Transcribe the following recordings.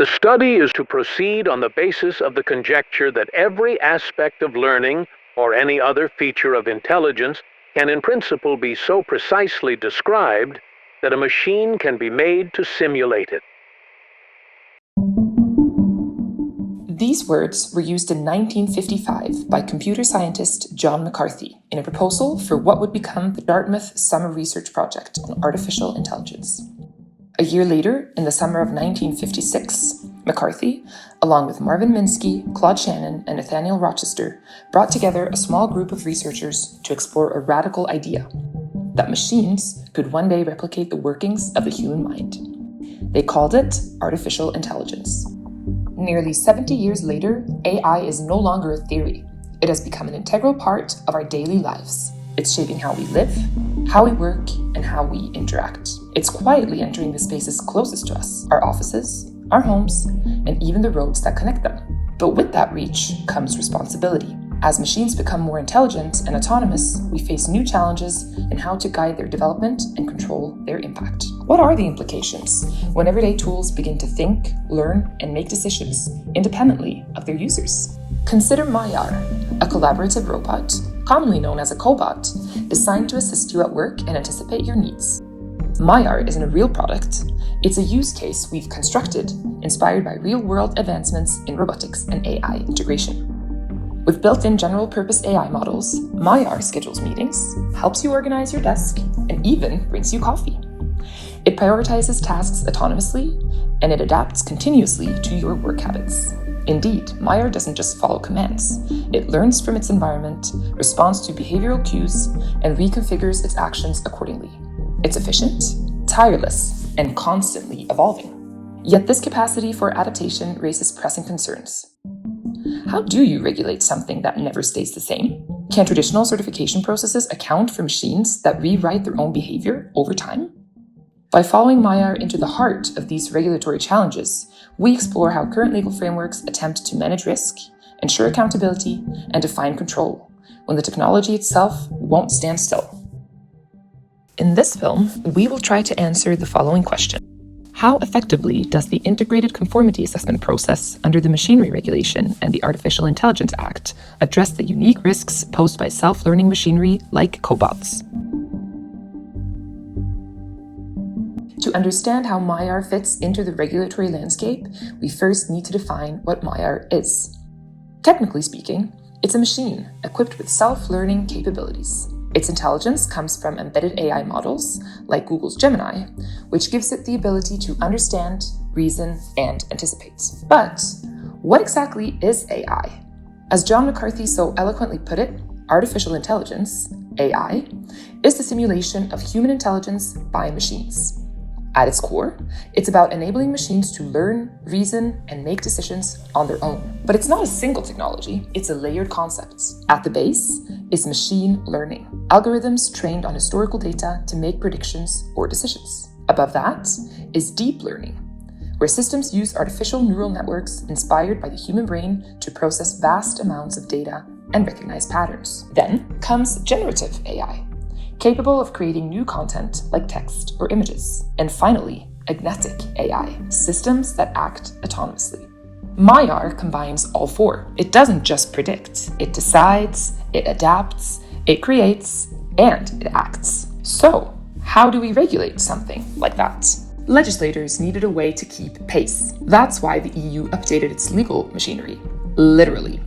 The study is to proceed on the basis of the conjecture that every aspect of learning or any other feature of intelligence can in principle be so precisely described that a machine can be made to simulate it. These words were used in 1955 by computer scientist John McCarthy in a proposal for what would become the Dartmouth Summer Research Project on Artificial Intelligence. A year later, in the summer of 1956, McCarthy, along with Marvin Minsky, Claude Shannon, and Nathaniel Rochester, brought together a small group of researchers to explore a radical idea: that machines could one day replicate the workings of the human mind. They called it artificial intelligence. Nearly 70 years later, AI is no longer a theory. It has become an integral part of our daily lives. It's shaping how we live, how we work, and how we interact. It's quietly entering the spaces closest to us: our offices, our homes, and even the roads that connect them. But with that reach comes responsibility. As machines become more intelligent and autonomous, we face new challenges in how to guide their development and control their impact. What are the implications when everyday tools begin to think, learn, and make decisions independently of their users? Consider Maiar, a collaborative robot, commonly known as a cobot, designed to assist you at work and anticipate your needs. Maiar isn't a real product. It's a use case we've constructed, inspired by real-world advancements in robotics and AI integration. With built-in general-purpose AI models, Maiar schedules meetings, helps you organize your desk, and even brings you coffee. It prioritizes tasks autonomously, and it adapts continuously to your work habits. Indeed, Maiar doesn't just follow commands. It learns from its environment, responds to behavioral cues, and reconfigures its actions accordingly. It's efficient, tireless, and constantly evolving. Yet this capacity for adaptation raises pressing concerns. How do you regulate something that never stays the same? Can traditional certification processes account for machines that rewrite their own behavior over time? By following Maiar into the heart of these regulatory challenges, we explore how current legal frameworks attempt to manage risk, ensure accountability, and define control, when the technology itself won't stand still. In this film, we will try to answer the following question: how effectively does the integrated conformity assessment process under the Machinery Regulation and the Artificial Intelligence Act address the unique risks posed by self-learning machinery like cobots? To understand how Maiar fits into the regulatory landscape, we first need to define what Maiar is. Technically speaking, it's a machine equipped with self-learning capabilities. Its intelligence comes from embedded AI models, like Google's Gemini, which gives it the ability to understand, reason, and anticipate. But what exactly is AI? As John McCarthy so eloquently put it, artificial intelligence, AI, is the simulation of human intelligence by machines. At its core, it's about enabling machines to learn, reason, and make decisions on their own. But it's not a single technology, it's a layered concept. At the base is machine learning, algorithms trained on historical data to make predictions or decisions. Above that is deep learning, where systems use artificial neural networks inspired by the human brain to process vast amounts of data and recognize patterns. Then comes generative AI, capable of creating new content like text or images. And finally, agnetic AI, systems that act autonomously. Maiar combines all four. It doesn't just predict, it decides, it adapts, it creates, and it acts. So, how do we regulate something like that? Legislators needed a way to keep pace. That's why the EU updated its legal machinery, literally.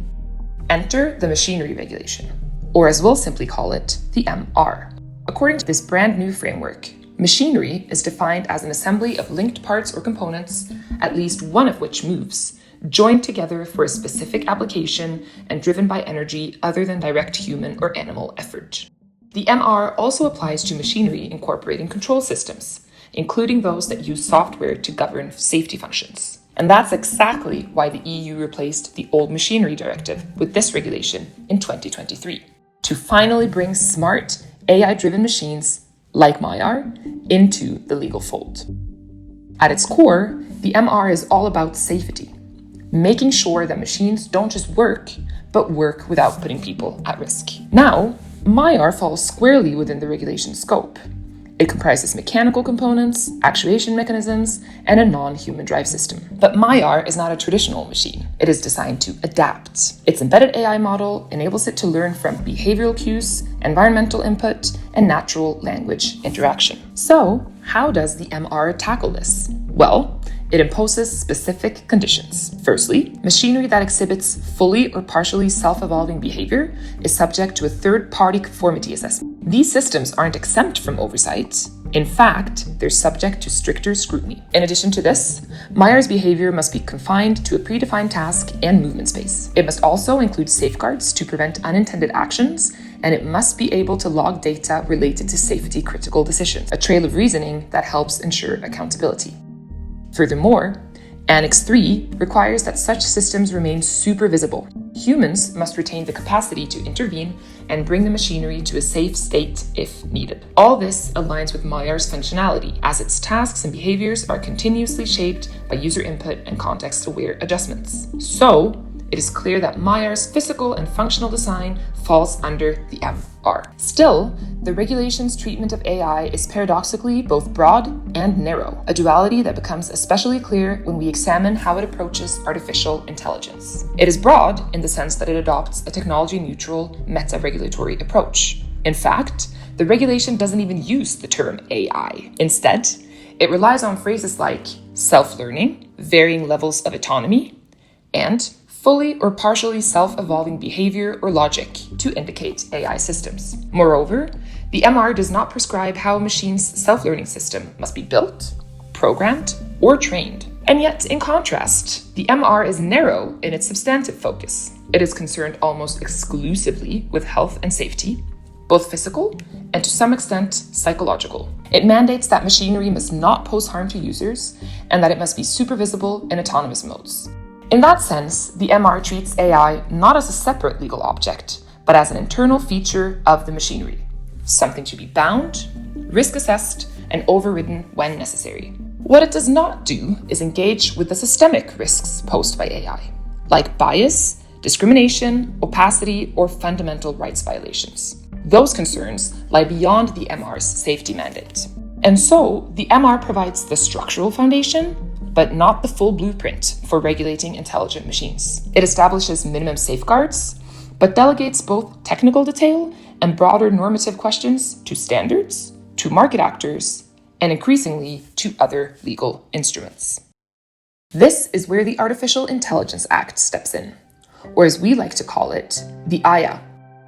Enter the Machinery Regulation, or as we'll simply call it, the MR. According to this brand new framework, machinery is defined as an assembly of linked parts or components, at least one of which moves, joined together for a specific application and driven by energy other than direct human or animal effort. The MR also applies to machinery incorporating control systems, including those that use software to govern safety functions. And that's exactly why the EU replaced the old Machinery Directive with this regulation in 2023, to finally bring smart, AI-driven machines, like Maiar, into the legal fold. At its core, the MR is all about safety, making sure that machines don't just work, but work without putting people at risk. Now, Maiar falls squarely within the regulation scope. It comprises mechanical components, actuation mechanisms, and a non-human drive system. But MyR is not a traditional machine. It is designed to adapt. Its embedded AI model enables it to learn from behavioral cues, environmental input, and natural language interaction. So, how does the MR tackle this? Well, it imposes specific conditions. Firstly, machinery that exhibits fully or partially self-evolving behavior is subject to a third-party conformity assessment. These systems aren't exempt from oversight. In fact, they're subject to stricter scrutiny. In addition to this, MyR's behavior must be confined to a predefined task and movement space. It must also include safeguards to prevent unintended actions, and it must be able to log data related to safety-critical decisions, a trail of reasoning that helps ensure accountability. Furthermore, Annex 3 requires that such systems remain supervisable. Humans must retain the capacity to intervene and bring the machinery to a safe state if needed. All this aligns with MyR's functionality, as its tasks and behaviors are continuously shaped by user input and context-aware adjustments. So, it is clear that MyR's physical and functional design falls under the MR. Still, the regulation's treatment of AI is paradoxically both broad and narrow, a duality that becomes especially clear when we examine how it approaches artificial intelligence. It is broad in the sense that it adopts a technology-neutral, meta-regulatory approach. In fact, the regulation doesn't even use the term AI. Instead, it relies on phrases like self-learning, varying levels of autonomy, and fully or partially self-evolving behavior or logic to indicate AI systems. Moreover, the MR does not prescribe how a machine's self-learning system must be built, programmed, or trained. And yet, in contrast, the MR is narrow in its substantive focus. It is concerned almost exclusively with health and safety, both physical and to some extent psychological. It mandates that machinery must not pose harm to users and that it must be supervisable in autonomous modes. In that sense, the MR treats AI not as a separate legal object, but as an internal feature of the machinery, something to be bound, risk-assessed, and overridden when necessary. What it does not do is engage with the systemic risks posed by AI, like bias, discrimination, opacity, or fundamental rights violations. Those concerns lie beyond the MR's safety mandate. And so, the MR provides the structural foundation, but not the full blueprint for regulating intelligent machines. It establishes minimum safeguards, but delegates both technical detail and broader normative questions to standards, to market actors, and increasingly to other legal instruments. This is where the Artificial Intelligence Act steps in, or as we like to call it, the IA.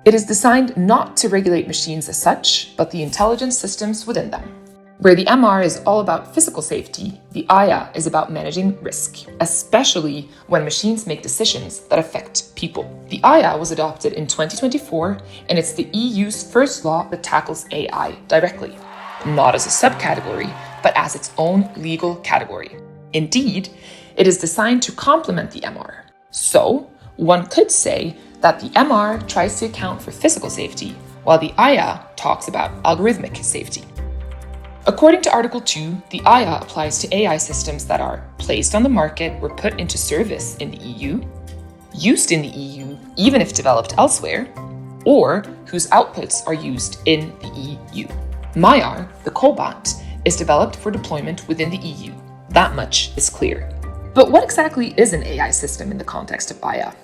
It is designed not to regulate machines as such, but the intelligence systems within them. Where the MR is all about physical safety, the IA is about managing risk, especially when machines make decisions that affect people. The IA was adopted in 2024, and it's the EU's first law that tackles AI directly, not as a subcategory, but as its own legal category. Indeed, it is designed to complement the MR. So, one could say that the MR tries to account for physical safety, while the IA talks about algorithmic safety. According to Article 2, the IA applies to AI systems that are placed on the market or put into service in the EU, used in the EU even if developed elsewhere, or whose outputs are used in the EU. MyR, the cobot, is developed for deployment within the EU. That much is clear. But what exactly is an AI system in the context of IA?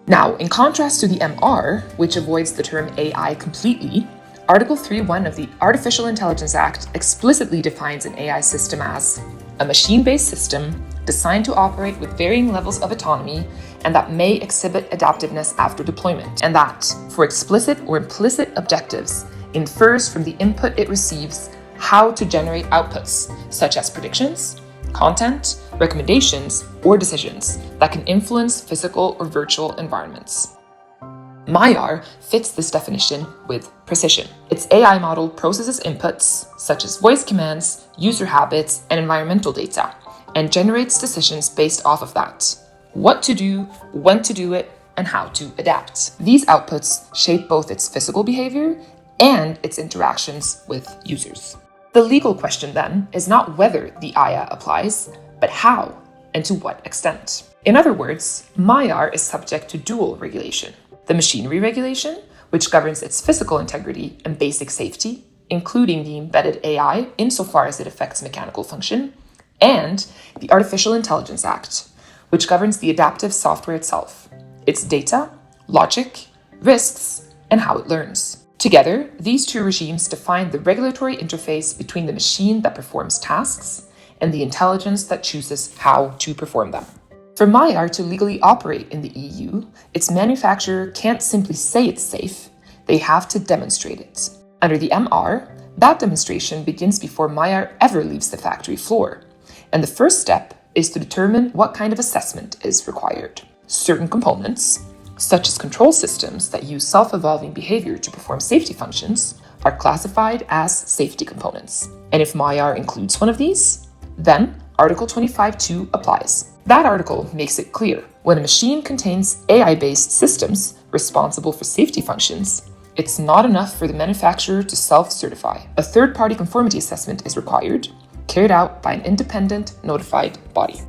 Now, in contrast to the MR, which avoids the term AI completely, Article 3.1 of the Artificial Intelligence Act explicitly defines an AI system as a machine-based system designed to operate with varying levels of autonomy and that may exhibit adaptiveness after deployment, and that, for explicit or implicit objectives, infers from the input it receives how to generate outputs, such as predictions, content, recommendations, or decisions that can influence physical or virtual environments. MyR fits this definition with precision. Its AI model processes inputs, such as voice commands, user habits, and environmental data, and generates decisions based off of that. What to do, when to do it, and how to adapt. These outputs shape both its physical behavior and its interactions with users. The legal question, then, is not whether the IA applies, but how and to what extent. In other words, MyR is subject to dual regulation. The machinery regulation, which governs its physical integrity and basic safety, including the embedded AI insofar as it affects mechanical function, and the Artificial Intelligence Act, which governs the adaptive software itself, its data, logic, risks, and how it learns. Together, these two regimes define the regulatory interface between the machine that performs tasks and the intelligence that chooses how to perform them. For MyR to legally operate in the EU, its manufacturer can't simply say it's safe, they have to demonstrate it. Under the MR, that demonstration begins before MyR ever leaves the factory floor, and the first step is to determine what kind of assessment is required. Certain components, such as control systems that use self-evolving behavior to perform safety functions, are classified as safety components. And if MyR includes one of these, then Article 25.2 applies. That article makes it clear when a machine contains AI-based systems responsible for safety functions, it's not enough for the manufacturer to self-certify. A third-party conformity assessment is required, carried out by an independent notified body.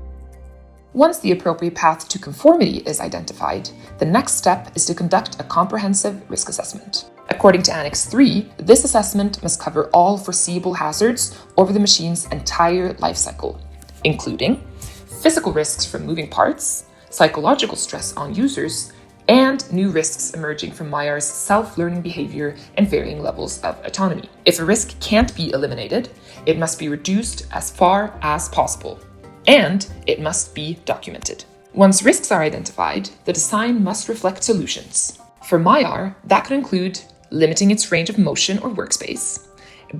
Once the appropriate path to conformity is identified, the next step is to conduct a comprehensive risk assessment. According to Annex 3, this assessment must cover all foreseeable hazards over the machine's entire life cycle, including physical risks from moving parts, psychological stress on users, and new risks emerging from MyR's self-learning behavior and varying levels of autonomy. If a risk can't be eliminated, it must be reduced as far as possible, and it must be documented. Once risks are identified, the design must reflect solutions. For MyR, that could include limiting its range of motion or workspace,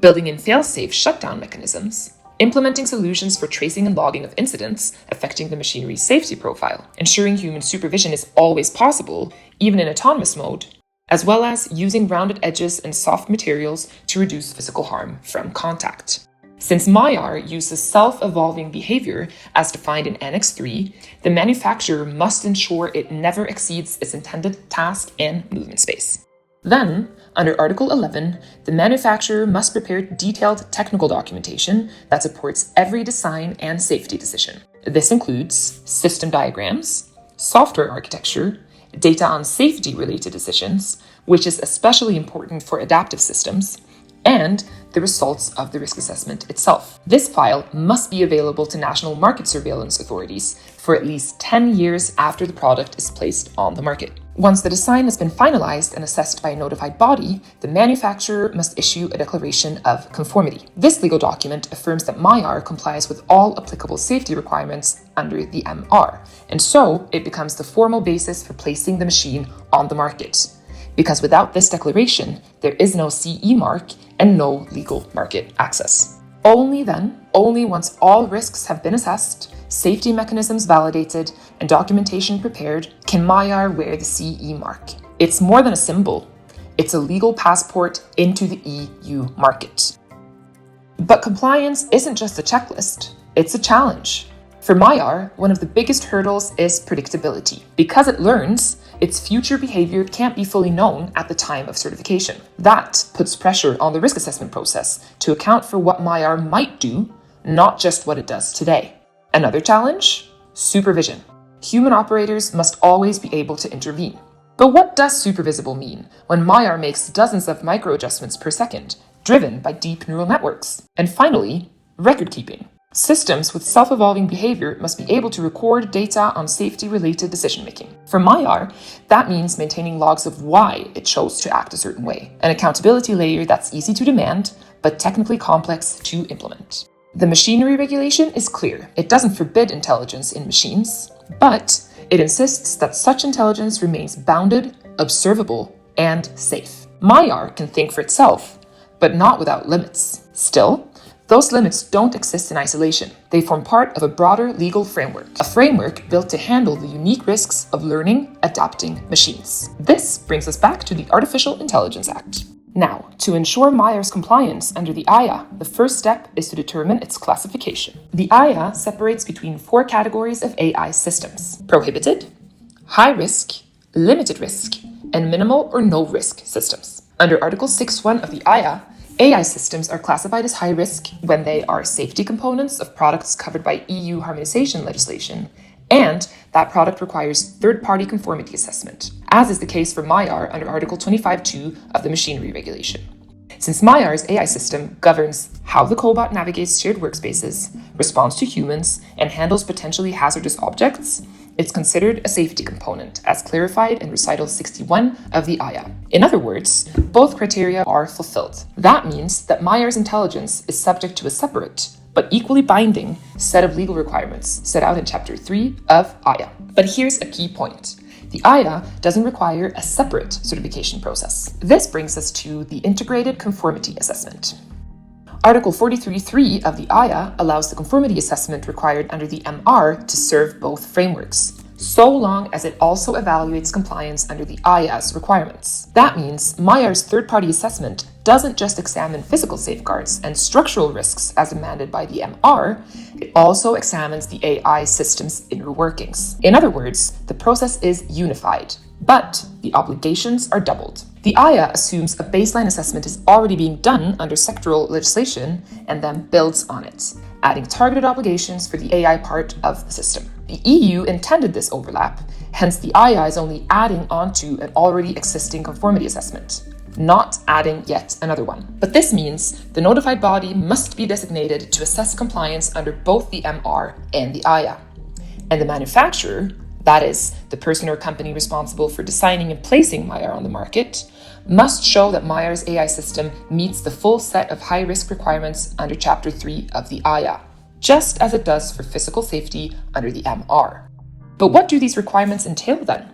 building in fail-safe shutdown mechanisms, implementing solutions for tracing and logging of incidents affecting the machinery's safety profile, ensuring human supervision is always possible, even in autonomous mode, as well as using rounded edges and soft materials to reduce physical harm from contact. Since MyR uses self-evolving behavior as defined in Annex 3, the manufacturer must ensure it never exceeds its intended task and movement space. Then, under Article 11, the manufacturer must prepare detailed technical documentation that supports every design and safety decision. This includes system diagrams, software architecture, data on safety-related decisions, which is especially important for adaptive systems, and the results of the risk assessment itself. This file must be available to national market surveillance authorities for at least 10 years after the product is placed on the market. Once the design has been finalized and assessed by a notified body, the manufacturer must issue a declaration of conformity. This legal document affirms that MyR complies with all applicable safety requirements under the MR, and so it becomes the formal basis for placing the machine on the market. Because without this declaration, there is no CE mark and no legal market access. Only once all risks have been assessed, safety mechanisms validated, and documentation prepared, can MyR wear the CE mark. It's more than a symbol. It's a legal passport into the EU market. But compliance isn't just a checklist, it's a challenge. For MyR, one of the biggest hurdles is predictability. Because it learns, its future behavior can't be fully known at the time of certification. That puts pressure on the risk assessment process to account for what MyR might do, not just what it does today. Another challenge? Supervision. Human operators must always be able to intervene. But what does supervisable mean when MyR makes dozens of micro-adjustments per second, driven by deep neural networks? And finally, record-keeping. Systems with self-evolving behavior must be able to record data on safety-related decision-making. For MyR, that means maintaining logs of why it chose to act a certain way, an accountability layer that's easy to demand, but technically complex to implement. The machinery regulation is clear. It doesn't forbid intelligence in machines, but it insists that such intelligence remains bounded, observable, and safe. MyR can think for itself, but not without limits. Still, those limits don't exist in isolation. They form part of a broader legal framework, a framework built to handle the unique risks of learning, adapting machines. This brings us back to the Artificial Intelligence Act. Now, to ensure MyR's compliance under the IA, the first step is to determine its classification. The IA separates between 4 categories of AI systems: prohibited, high risk, limited risk, and minimal or no risk systems. Under Article 6.1 of the IA, AI systems are classified as high risk when they are safety components of products covered by EU harmonization legislation, and that product requires third-party conformity assessment, as is the case for MyR under Article 25.2 of the Machinery Regulation. Since Maillar's AI system governs how the cobot navigates shared workspaces, responds to humans, and handles potentially hazardous objects, it's considered a safety component, as clarified in Recital 61 of the AYA. In other words, both criteria are fulfilled. That means that Maillar's intelligence is subject to a separate, but equally binding, set of legal requirements set out in Chapter 3 of AYA. But here's a key point. The AYA doesn't require a separate certification process. This brings us to the Integrated Conformity Assessment. Article 43.3 of the AYA allows the conformity assessment required under the MR to serve both frameworks, so long as it also evaluates compliance under the AYA's requirements. That means Maillar's third-party assessment doesn't just examine physical safeguards and structural risks as demanded by the MR, it also examines the AI system's inner workings. In other words, the process is unified, but the obligations are doubled. The AYA assumes a baseline assessment is already being done under sectoral legislation and then builds on it, adding targeted obligations for the AI part of the system. The EU intended this overlap, hence the AYA is only adding onto an already existing conformity assessment, not adding yet another one. But this means the notified body must be designated to assess compliance under both the MR and the AYA. And the manufacturer, that is, the person or company responsible for designing and placing Maillar on the market, must show that Maillar's AI system meets the full set of high-risk requirements under Chapter 3 of the AYA, just as it does for physical safety under the MR. But what do these requirements entail then?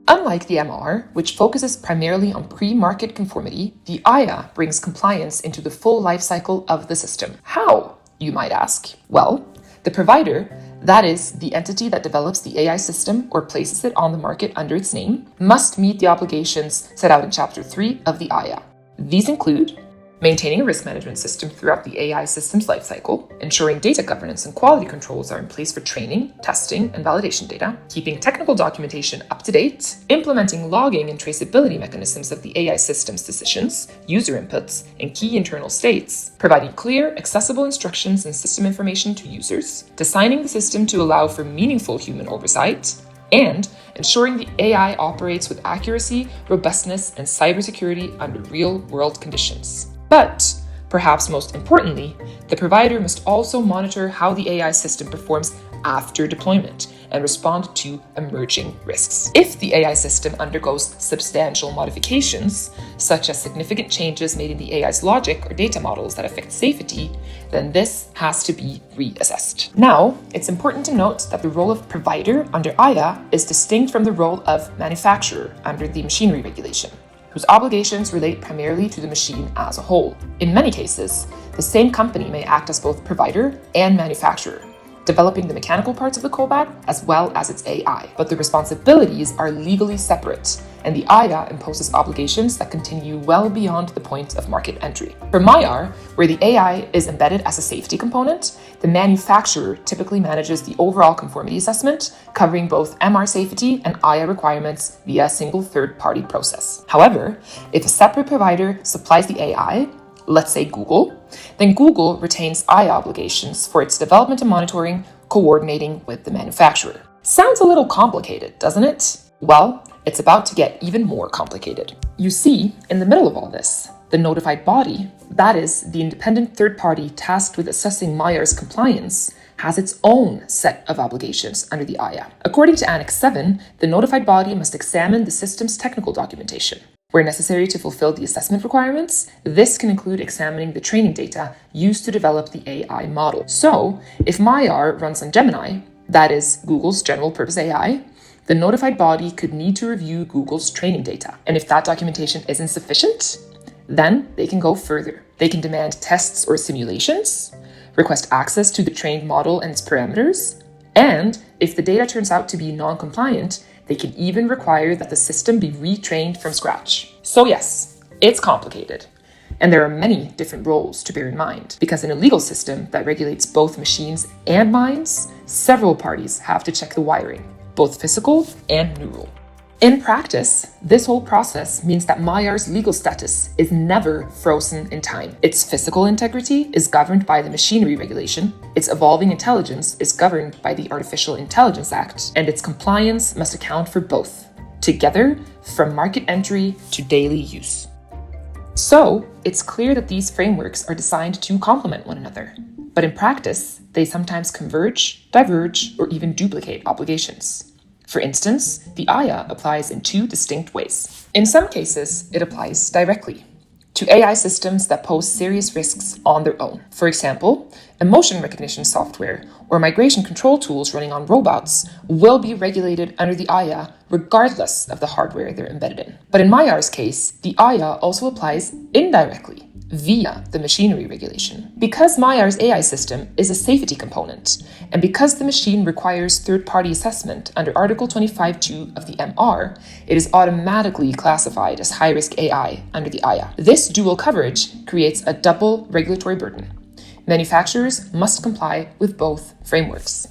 Unlike the MR, which focuses primarily on pre-market conformity, the AYA brings compliance into the full life cycle of the system. How, you might ask? Well, the provider, that is, the entity that develops the AI system or places it on the market under its name, must meet the obligations set out in Chapter 3 of the AYA. These include maintaining a risk management system throughout the AI system's lifecycle, ensuring data governance and quality controls are in place for training, testing, and validation data, keeping technical documentation up to date, implementing logging and traceability mechanisms of the AI system's decisions, user inputs, and key internal states, providing clear, accessible instructions and system information to users, designing the system to allow for meaningful human oversight, and ensuring the AI operates with accuracy, robustness, and cybersecurity under real-world conditions. But, perhaps most importantly, the provider must also monitor how the AI system performs after deployment and respond to emerging risks. If the AI system undergoes substantial modifications, such as significant changes made in the AI's logic or data models that affect safety, then this has to be reassessed. Now, it's important to note that the role of provider under AYA is distinct from the role of manufacturer under the machinery regulation, whose obligations relate primarily to the machine as a whole. In many cases, the same company may act as both provider and manufacturer, developing the mechanical parts of the cobot as well as its AI. But the responsibilities are legally separate, and the AYA imposes obligations that continue well beyond the point of market entry. For Maillar, where the AI is embedded as a safety component, the manufacturer typically manages the overall conformity assessment, covering both MR safety and AYA requirements via a single third-party process. However, if a separate provider supplies the AI, let's say Google, then Google retains AYA obligations for its development and monitoring, coordinating with the manufacturer. Sounds a little complicated, doesn't it? Well, it's about to get even more complicated. You see, in the middle of all this, the notified body, that is, the independent third party tasked with assessing Maillar's compliance, has its own set of obligations under the AYA. According to Annex 7, the notified body must examine the system's technical documentation. Where necessary to fulfill the assessment requirements, this can include examining the training data used to develop the AI model. So, if Maillar runs on Gemini, that is Google's general purpose AI, the notified body could need to review Google's training data. And if that documentation isn't sufficient, then they can go further. They can demand tests or simulations, request access to the trained model and its parameters, and if the data turns out to be non-compliant, they can even require that the system be retrained from scratch. So yes, it's complicated. And there are many different roles to bear in mind, because in a legal system that regulates both machines and minds, several parties have to check the wiring, both physical and neural. In practice, this whole process means that Maillar's legal status is never frozen in time. Its physical integrity is governed by the machinery regulation, its evolving intelligence is governed by the Artificial Intelligence Act, and its compliance must account for both, together from market entry to daily use. So, it's clear that these frameworks are designed to complement one another. But in practice, they sometimes converge, diverge, or even duplicate obligations. For instance, the AYA applies in two distinct ways. In some cases, it applies directly to AI systems that pose serious risks on their own. For example, emotion recognition software or migration control tools running on robots will be regulated under the AYA regardless of the hardware they're embedded in. But in Mayar's case, the AYA also applies indirectly via the machinery regulation. Because Mayar's AI system is a safety component, and because the machine requires third-party assessment under Article 25.2 of the MR, it is automatically classified as high-risk AI under the AYA. This dual coverage creates a double regulatory burden. Manufacturers must comply with both frameworks.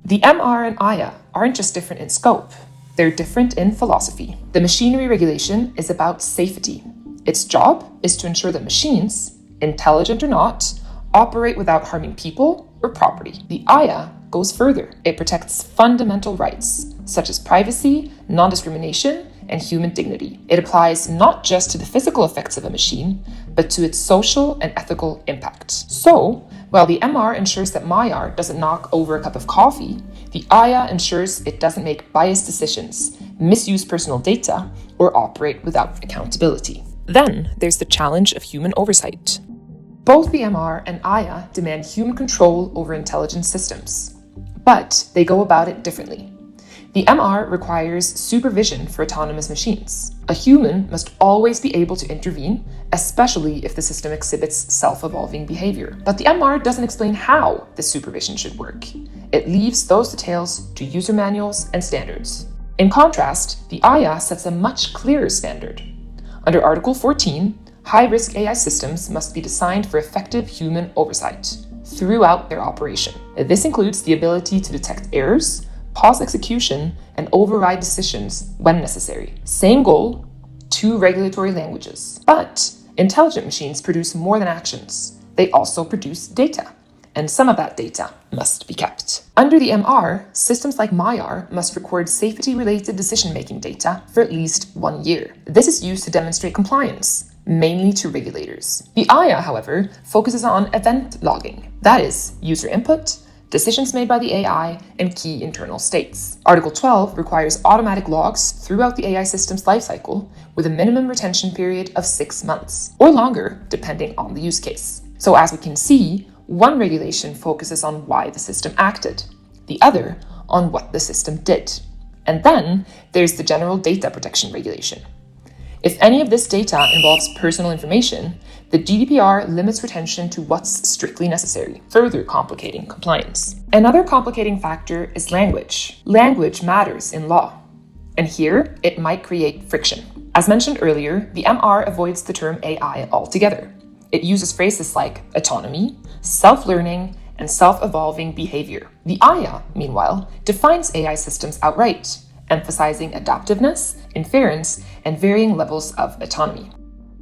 The MR and AYA aren't just different in scope, they're different in philosophy. The machinery regulation is about safety. Its job is to ensure that machines, intelligent or not, operate without harming people or property. The AYA goes further. It protects fundamental rights, such as privacy, non-discrimination, and human dignity. It applies not just to the physical effects of a machine, but to its social and ethical impact. So, while the MR ensures that Mayar doesn't knock over a cup of coffee, the AYA ensures it doesn't make biased decisions, misuse personal data, or operate without accountability. Then there's the challenge of human oversight. Both the MR and AYA demand human control over intelligent systems, but they go about it differently. The MR requires supervision for autonomous machines. A human must always be able to intervene, especially if the system exhibits self-evolving behavior. But the MR doesn't explain how the supervision should work. It leaves those details to user manuals and standards. In contrast, the AYA sets a much clearer standard. Under Article 14, high-risk AI systems must be designed for effective human oversight throughout their operation. This includes the ability to detect errors, pause execution, and override decisions when necessary. Same goal, two regulatory languages. But intelligent machines produce more than actions. They also produce data, and some of that data must be kept. Under the MR, systems like Mayar must record safety-related decision-making data for at least 1 year. This is used to demonstrate compliance, mainly to regulators. The AYA, however, focuses on event logging, that is, user input, decisions made by the AI, and key internal states. Article 12 requires automatic logs throughout the AI system's lifecycle with a minimum retention period of 6 months, or longer, depending on the use case. So as we can see, one regulation focuses on why the system acted, the other on what the system did. And then there's the General Data Protection Regulation. If any of this data involves personal information, the GDPR limits retention to what's strictly necessary, further complicating compliance. Another complicating factor is language. Language matters in law, and here it might create friction. As mentioned earlier, the MR avoids the term AI altogether. It uses phrases like autonomy, self-learning, and self-evolving behavior. The AYA, meanwhile, defines AI systems outright, emphasizing adaptiveness, inference, and varying levels of autonomy.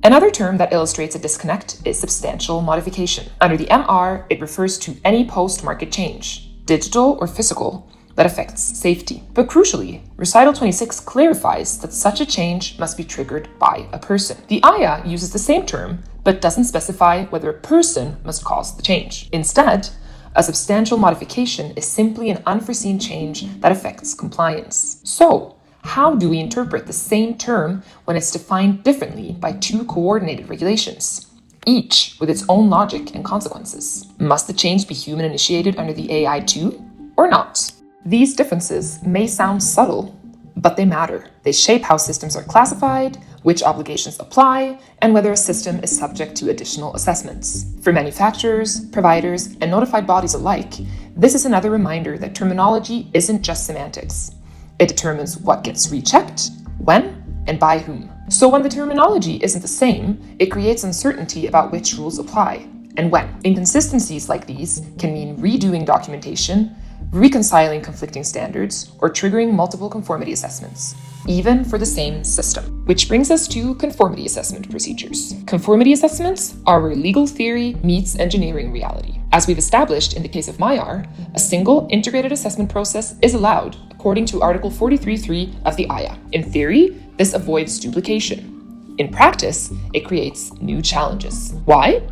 Another term that illustrates a disconnect is substantial modification. Under the MR, it refers to any post-market change, digital or physical, that affects safety. But crucially, Recital 26 clarifies that such a change must be triggered by a person. The AYA uses the same term, but doesn't specify whether a person must cause the change. Instead, a substantial modification is simply an unforeseen change that affects compliance. So, how do we interpret the same term when it's defined differently by two coordinated regulations, each with its own logic and consequences? Must the change be human-initiated under the AI too, or not? These differences may sound subtle, but they matter. They shape how systems are classified, which obligations apply, and whether a system is subject to additional assessments. For manufacturers, providers, and notified bodies alike, this is another reminder that terminology isn't just semantics. It determines what gets rechecked, when, and by whom. So when the terminology isn't the same, it creates uncertainty about which rules apply and when. Inconsistencies like these can mean redoing documentation, reconciling conflicting standards, or triggering multiple conformity assessments, even for the same system. Which brings us to conformity assessment procedures. Conformity assessments are where legal theory meets engineering reality. As we've established in the case of Mayar, a single integrated assessment process is allowed according to Article 43.3 of the AYA. In theory, this avoids duplication. In practice, it creates new challenges. Why?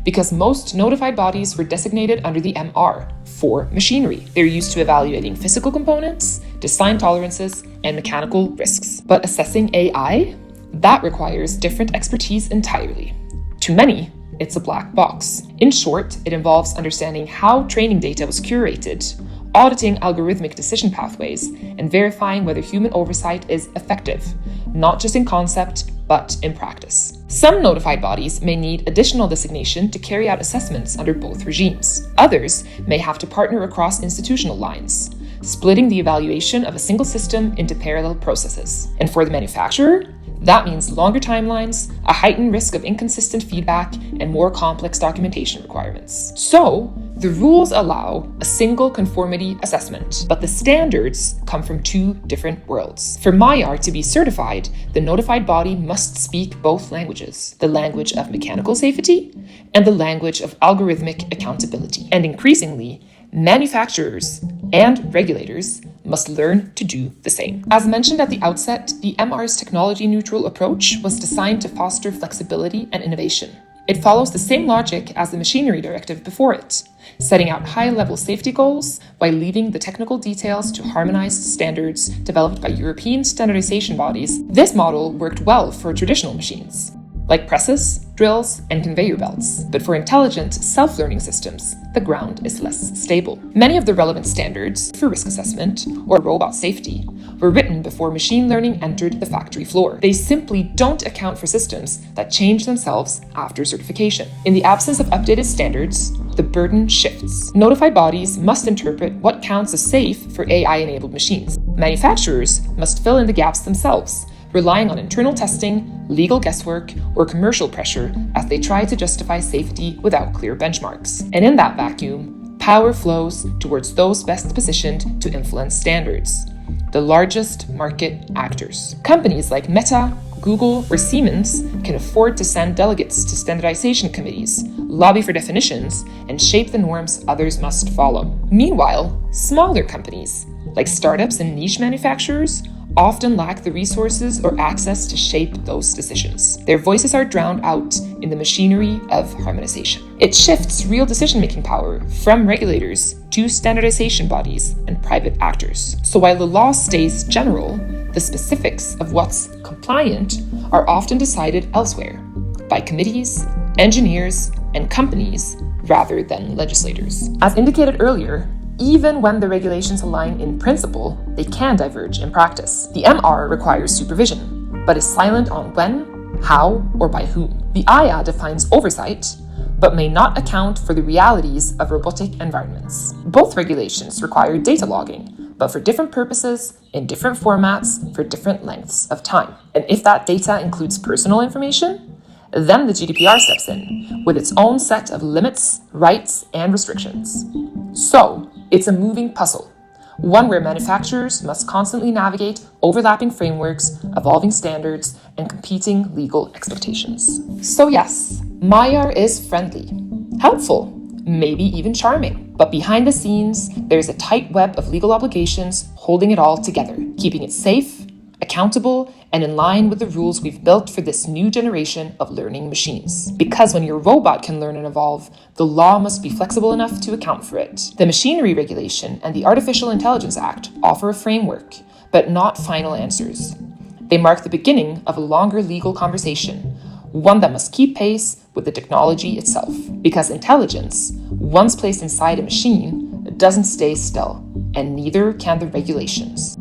Because most notified bodies were designated under the MR for machinery. They're used to evaluating physical components, design tolerances, and mechanical risks. But assessing AI? That requires different expertise entirely. To many, it's a black box. In short, it involves understanding how training data was curated, auditing algorithmic decision pathways, and verifying whether human oversight is effective, not just in concept, but in practice. Some notified bodies may need additional designation to carry out assessments under both regimes. Others may have to partner across institutional lines, splitting the evaluation of a single system into parallel processes. And for the manufacturer, that means longer timelines, a heightened risk of inconsistent feedback, and more complex documentation requirements. So, the rules allow a single conformity assessment, but the standards come from two different worlds. For MAIAR to be certified, the notified body must speak both languages, the language of mechanical safety and the language of algorithmic accountability. And increasingly, manufacturers and regulators must learn to do the same. As mentioned at the outset, the MR's technology-neutral approach was designed to foster flexibility and innovation. It follows the same logic as the machinery directive before it, setting out high-level safety goals while leaving the technical details to harmonized standards developed by European standardization bodies. This model worked well for traditional machines, like presses, drills, and conveyor belts. But for intelligent, self-learning systems, the ground is less stable. Many of the relevant standards for risk assessment or robot safety were written before machine learning entered the factory floor. They simply don't account for systems that change themselves after certification. In the absence of updated standards, the burden shifts. Notified bodies must interpret what counts as safe for AI-enabled machines. Manufacturers must fill in the gaps themselves, relying on internal testing, legal guesswork, or commercial pressure as they try to justify safety without clear benchmarks. And in that vacuum, power flows towards those best positioned to influence standards, the largest market actors. Companies like Meta, Google, or Siemens can afford to send delegates to standardization committees, lobby for definitions, and shape the norms others must follow. Meanwhile, smaller companies, like startups and niche manufacturers, often lack the resources or access to shape those decisions. Their voices are drowned out in the machinery of harmonization. It shifts real decision-making power from regulators to standardization bodies and private actors. So while the law stays general, the specifics of what's compliant are often decided elsewhere by committees, engineers, and companies rather than legislators. As indicated earlier, even when the regulations align in principle, they can diverge in practice. The MR requires supervision, but is silent on when, how, or by whom. The IA defines oversight, but may not account for the realities of robotic environments. Both regulations require data logging, but for different purposes, in different formats, for different lengths of time. And if that data includes personal information, then the GDPR steps in, with its own set of limits, rights, and restrictions. So, it's a moving puzzle, one where manufacturers must constantly navigate overlapping frameworks, evolving standards, and competing legal expectations. So yes, MAIAR is friendly, helpful, maybe even charming. But behind the scenes, there's a tight web of legal obligations holding it all together, keeping it safe, accountable, and in line with the rules we've built for this new generation of learning machines. Because when your robot can learn and evolve, the law must be flexible enough to account for it. The Machinery Regulation and the Artificial Intelligence Act offer a framework, but not final answers. They mark the beginning of a longer legal conversation, one that must keep pace with the technology itself. Because intelligence, once placed inside a machine, doesn't stay still, and neither can the regulations.